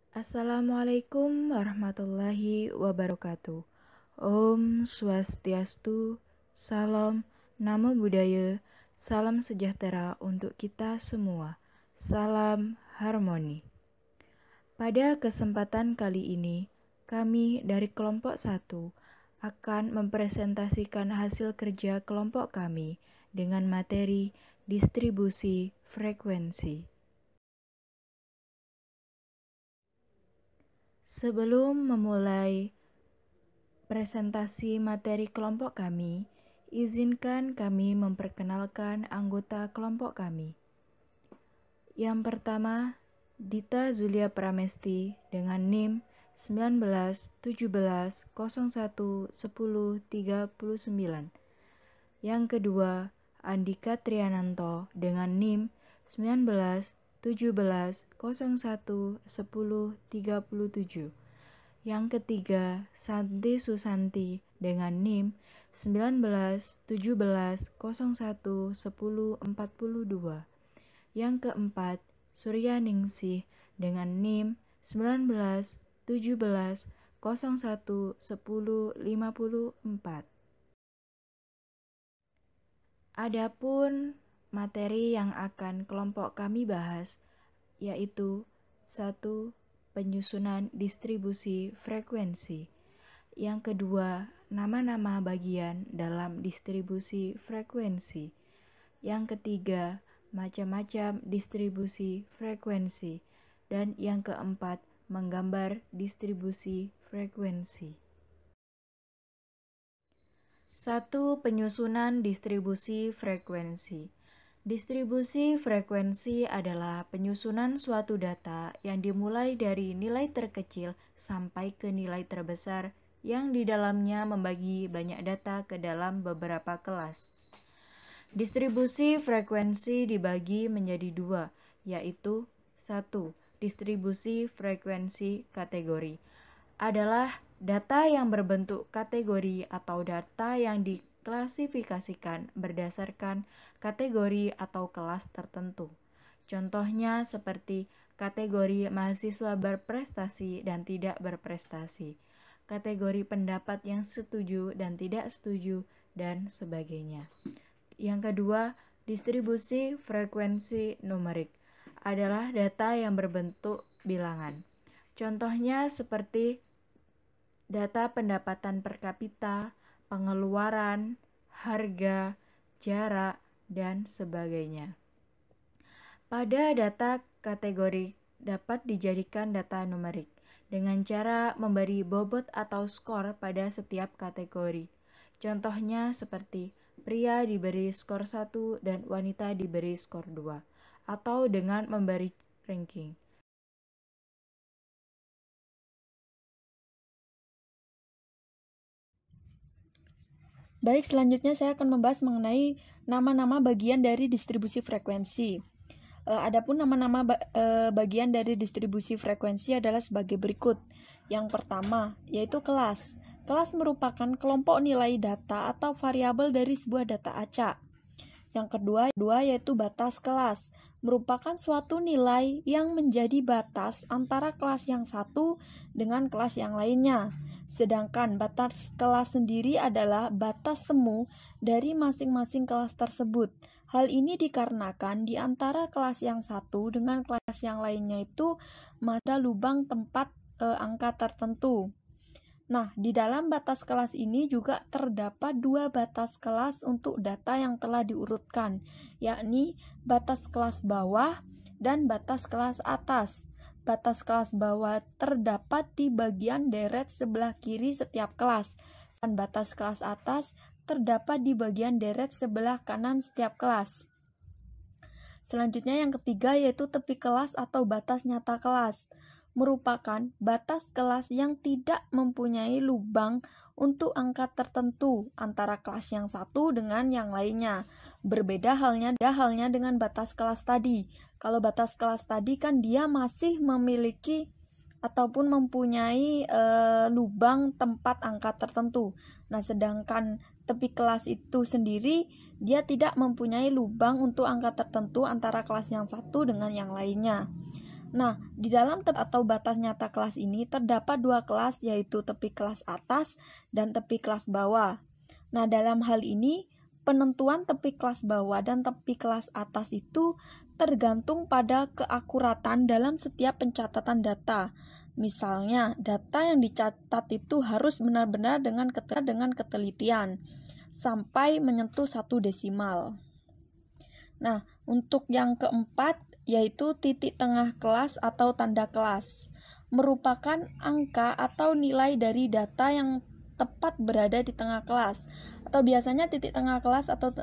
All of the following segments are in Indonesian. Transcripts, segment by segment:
Assalamualaikum warahmatullahi wabarakatuh. Om Swastiastu, Salam, Namo Buddhaya, Salam sejahtera untuk kita semua. Salam harmoni. Pada kesempatan kali ini, kami dari kelompok 1 akan mempresentasikan hasil kerja kelompok kami dengan materi distribusi frekuensi. Sebelum memulai presentasi materi kelompok kami, izinkan kami memperkenalkan anggota kelompok kami. Yang pertama, Dita Zulia Pramesti dengan NIM 1917011039. Yang kedua, Andika Triananto dengan NIM 1917011037. Yang ketiga, Santi Susanti dengan NIM 1917011042. Yang keempat, Surya Ningsih dengan NIM 1917011054. Adapun materi yang akan kelompok kami bahas yaitu 1. Penyusunan distribusi frekuensi. Yang kedua, nama-nama bagian dalam distribusi frekuensi. Yang ketiga, macam-macam distribusi frekuensi. Dan yang keempat, menggambar distribusi frekuensi. 1. Penyusunan distribusi frekuensi. Distribusi frekuensi adalah penyusunan suatu data yang dimulai dari nilai terkecil sampai ke nilai terbesar yang di dalamnya membagi banyak data ke dalam beberapa kelas. Distribusi frekuensi dibagi menjadi dua, yaitu 1. Distribusi frekuensi kategori adalah data yang berbentuk kategori atau data yang diklasifikasikan berdasarkan kategori atau kelas tertentu. Contohnya seperti kategori mahasiswa berprestasi dan tidak berprestasi, kategori pendapat yang setuju dan tidak setuju, dan sebagainya. Yang kedua, distribusi frekuensi numerik adalah data yang berbentuk bilangan. Contohnya seperti data pendapatan per kapita, pengeluaran, harga, jarak, dan sebagainya. Pada data kategori dapat dijadikan data numerik dengan cara memberi bobot atau skor pada setiap kategori. Contohnya seperti pria diberi skor 1 dan wanita diberi skor 2, atau dengan memberi ranking. Baik, selanjutnya saya akan membahas mengenai nama-nama bagian dari distribusi frekuensi. Adapun nama-nama bagian dari distribusi frekuensi adalah sebagai berikut. Yang pertama, yaitu kelas. Kelas merupakan kelompok nilai data atau variabel dari sebuah data acak. Yang kedua yaitu batas kelas, merupakan suatu nilai yang menjadi batas antara kelas yang satu dengan kelas yang lainnya. Sedangkan batas kelas sendiri adalah batas semu dari masing-masing kelas tersebut. Hal ini dikarenakan di antara kelas yang satu dengan kelas yang lainnya itu ada lubang tempat angka tertentu. Nah, di dalam batas kelas ini juga terdapat dua batas kelas untuk data yang telah diurutkan, yakni batas kelas bawah dan batas kelas atas. Batas kelas bawah terdapat di bagian deret sebelah kiri setiap kelas, dan batas kelas atas terdapat di bagian deret sebelah kanan setiap kelas. Selanjutnya yang ketiga yaitu tepi kelas atau batas nyata kelas, merupakan batas kelas yang tidak mempunyai lubang untuk angka tertentu antara kelas yang satu dengan yang lainnya. Berbeda halnya dengan batas kelas tadi. Kalau batas kelas tadi kan dia masih memiliki ataupun mempunyai lubang tempat angka tertentu. Nah, sedangkan tepi kelas itu sendiri dia tidak mempunyai lubang untuk angka tertentu antara kelas yang satu dengan yang lainnya. Nah, di dalam atau batas nyata kelas ini terdapat dua kelas, yaitu tepi kelas atas dan tepi kelas bawah. Nah, dalam hal ini penentuan tepi kelas bawah dan tepi kelas atas itu tergantung pada keakuratan dalam setiap pencatatan data. Misalnya, data yang dicatat itu harus benar-benar dengan ketelitian sampai menyentuh 1 desimal. Nah, untuk yang keempat yaitu titik tengah kelas atau tanda kelas, merupakan angka atau nilai dari data yang tepat berada di tengah kelas. Atau biasanya titik tengah kelas atau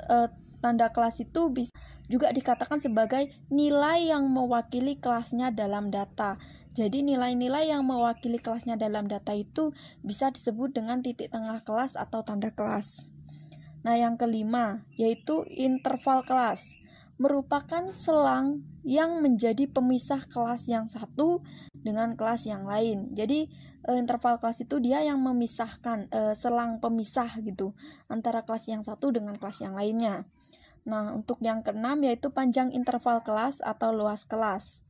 tanda kelas itu bisa juga dikatakan sebagai nilai yang mewakili kelasnya dalam data. Jadi nilai-nilai yang mewakili kelasnya dalam data itu bisa disebut dengan titik tengah kelas atau tanda kelas. Nah, yang kelima yaitu interval kelas, merupakan selang yang menjadi pemisah kelas yang satu dengan kelas yang lain. Jadi interval kelas itu dia yang memisahkan, selang pemisah gitu antara kelas yang satu dengan kelas yang lainnya. Nah, untuk yang keenam yaitu panjang interval kelas atau luas kelas,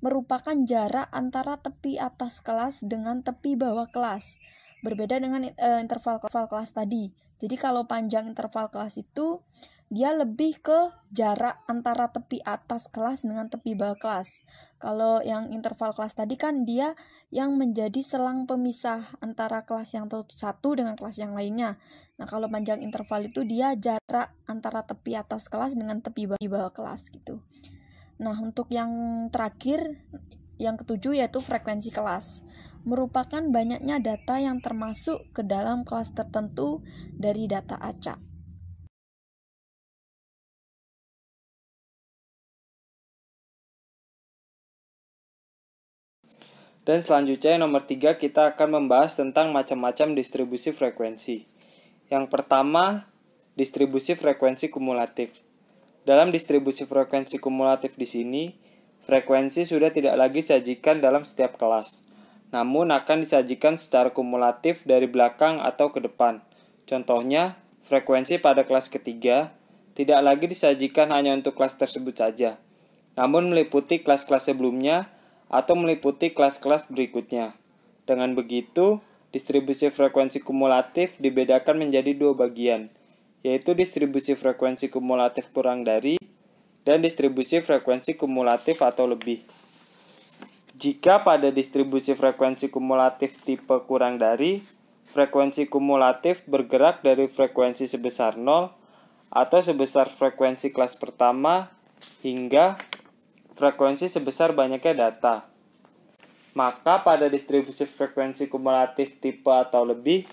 merupakan jarak antara tepi atas kelas dengan tepi bawah kelas. Berbeda dengan interval kelas tadi. Jadi kalau panjang interval kelas itu dia lebih ke jarak antara tepi atas kelas dengan tepi bawah kelas. Kalau yang interval kelas tadi kan dia yang menjadi selang pemisah antara kelas yang satu dengan kelas yang lainnya. Nah, kalau panjang interval itu dia jarak antara tepi atas kelas dengan tepi bawah kelas gitu. Nah, untuk yang terakhir, yang ketujuh yaitu frekuensi kelas, merupakan banyaknya data yang termasuk ke dalam kelas tertentu dari data acak. Dan selanjutnya yang nomor 3 kita akan membahas tentang macam-macam distribusi frekuensi. Yang pertama, distribusi frekuensi kumulatif. Dalam distribusi frekuensi kumulatif di sini, frekuensi sudah tidak lagi disajikan dalam setiap kelas, namun akan disajikan secara kumulatif dari belakang atau ke depan. Contohnya, frekuensi pada kelas ketiga tidak lagi disajikan hanya untuk kelas tersebut saja, namun meliputi kelas-kelas sebelumnya atau meliputi kelas-kelas berikutnya. Dengan begitu, distribusi frekuensi kumulatif dibedakan menjadi dua bagian, yaitu distribusi frekuensi kumulatif kurang dari dan distribusi frekuensi kumulatif atau lebih. Jika pada distribusi frekuensi kumulatif tipe kurang dari, frekuensi kumulatif bergerak dari frekuensi sebesar 0 atau sebesar frekuensi kelas pertama hingga frekuensi sebesar banyaknya data. Maka pada distribusi frekuensi kumulatif tipe atau lebih,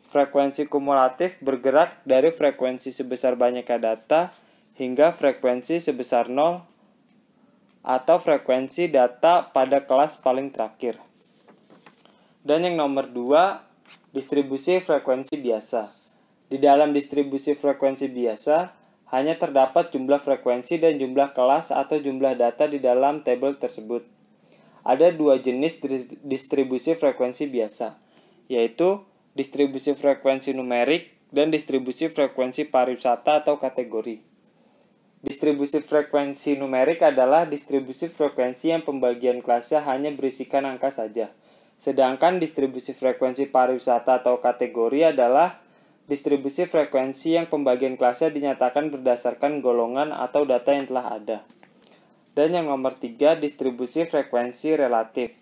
frekuensi kumulatif bergerak dari frekuensi sebesar banyaknya data hingga frekuensi sebesar 0 atau frekuensi data pada kelas paling terakhir. Dan yang nomor 2, distribusi frekuensi biasa. Di dalam distribusi frekuensi biasa, hanya terdapat jumlah frekuensi dan jumlah kelas atau jumlah data di dalam tabel tersebut. Ada dua jenis distribusi frekuensi biasa, yaitu distribusi frekuensi numerik dan distribusi frekuensi pariwisata atau kategori. Distribusi frekuensi numerik adalah distribusi frekuensi yang pembagian kelasnya hanya berisikan angka saja. Sedangkan distribusi frekuensi pariwisata atau kategori adalah distribusi frekuensi yang pembagian kelasnya dinyatakan berdasarkan golongan atau data yang telah ada. Dan yang nomor 3, distribusi frekuensi relatif.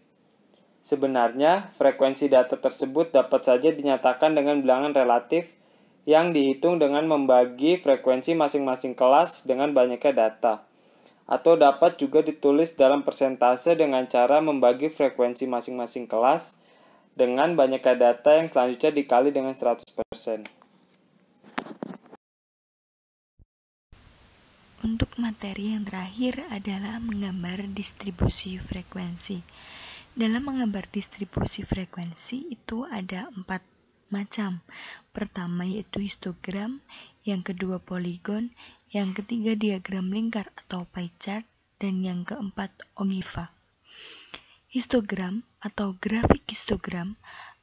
Sebenarnya, frekuensi data tersebut dapat saja dinyatakan dengan bilangan relatif yang dihitung dengan membagi frekuensi masing-masing kelas dengan banyaknya data. Atau dapat juga ditulis dalam persentase dengan cara membagi frekuensi masing-masing kelas dengan banyaknya data yang selanjutnya dikali dengan 100%. Untuk materi yang terakhir adalah menggambar distribusi frekuensi. Dalam menggambar distribusi frekuensi itu ada 4 macam. Pertama yaitu histogram, yang kedua poligon, yang ketiga diagram lingkar atau pie chart, dan yang keempat ogiva. Histogram atau grafik histogram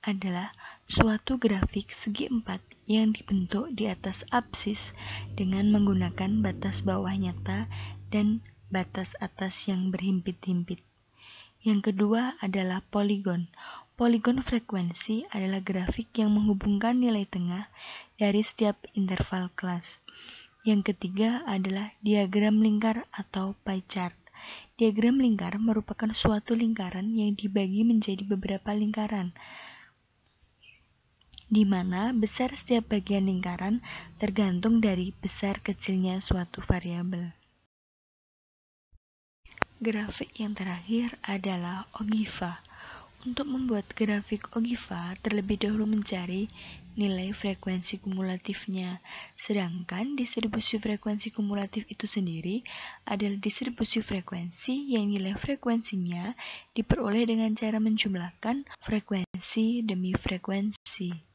adalah suatu grafik segi empat yang dibentuk di atas absis dengan menggunakan batas bawah nyata dan batas atas yang berhimpit-himpit. Yang kedua adalah poligon. Poligon frekuensi adalah grafik yang menghubungkan nilai tengah dari setiap interval kelas. Yang ketiga adalah diagram lingkar atau pie chart. Diagram lingkar merupakan suatu lingkaran yang dibagi menjadi beberapa lingkaran, di mana besar setiap bagian lingkaran tergantung dari besar kecilnya suatu variabel. Grafik yang terakhir adalah ogiva. Untuk membuat grafik ogiva, terlebih dahulu mencari nilai frekuensi kumulatifnya. Sedangkan distribusi frekuensi kumulatif itu sendiri adalah distribusi frekuensi yang nilai frekuensinya diperoleh dengan cara menjumlahkan frekuensi demi frekuensi.